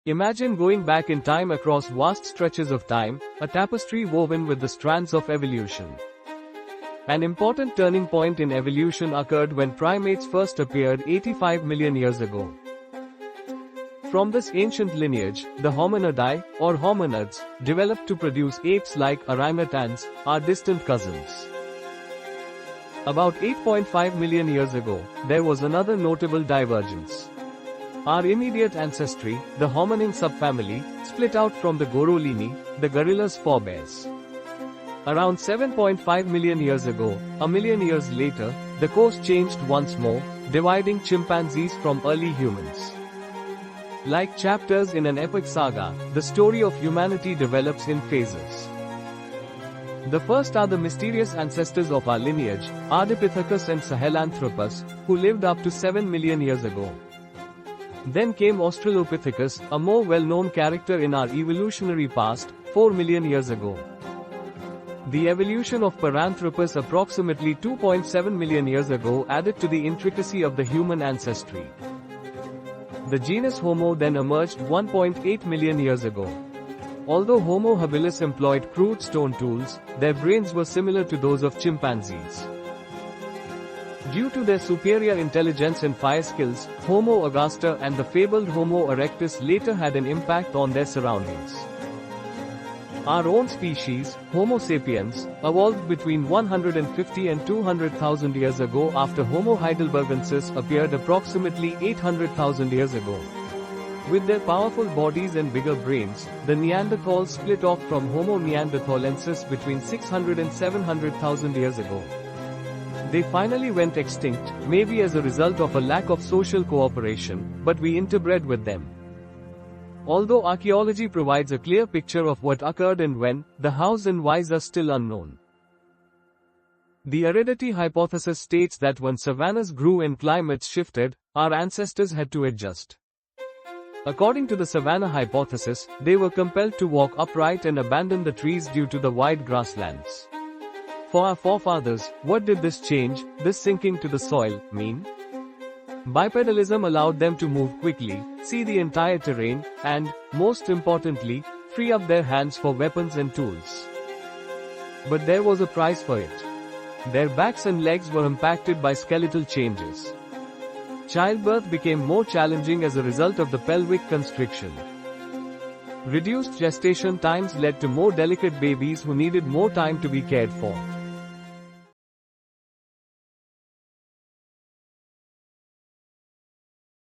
Imagine going back in time across vast stretches of time, a tapestry woven with the strands of evolution. An important turning point in evolution occurred when primates first appeared 85 million years ago. From this ancient lineage, the hominidae, or hominids, developed to produce apes like orangutans, our distant cousins. About 8.5 million years ago, there was another notable divergence. Our immediate ancestry, the hominin subfamily, split out from the Gorolini, the gorilla's forebears. Around 7.5 million years ago, a million years later, the course changed once more, dividing chimpanzees from early humans. Like chapters in an epic saga, the story of humanity develops in phases. The first are the mysterious ancestors of our lineage, Ardipithecus and Sahelanthropus, who lived up to 7 million years ago. Then came Australopithecus, a more well-known character in our evolutionary past, 4 million years ago. The evolution of Paranthropus approximately 2.7 million years ago added to the intricacy of the human ancestry. The genus Homo then emerged 1.8 million years ago. Although Homo habilis employed crude stone tools, their brains were similar to those of chimpanzees. Due to their superior intelligence and fire skills, Homo augusta and the fabled Homo erectus later had an impact on their surroundings. Our own species, Homo sapiens, evolved between 150 and 200,000 years ago after Homo heidelbergensis appeared approximately 800,000 years ago. With their powerful bodies and bigger brains, the Neanderthals split off from Homo neanderthalensis between 600 and 700,000 years ago. They finally went extinct, maybe as a result of a lack of social cooperation, but we interbred with them. Although archaeology provides a clear picture of what occurred and when, the hows and whys are still unknown. The heredity hypothesis states that when savannas grew and climates shifted, our ancestors had to adjust. According to the savanna hypothesis, they were compelled to walk upright and abandon the trees due to the wide grasslands. For our forefathers, what did this change, this sinking to the soil, mean? Bipedalism allowed them to move quickly, see the entire terrain, and, most importantly, free up their hands for weapons and tools. But there was a price for it. Their backs and legs were impacted by skeletal changes. Childbirth became more challenging as a result of the pelvic constriction. Reduced gestation times led to more delicate babies who needed more time to be cared for.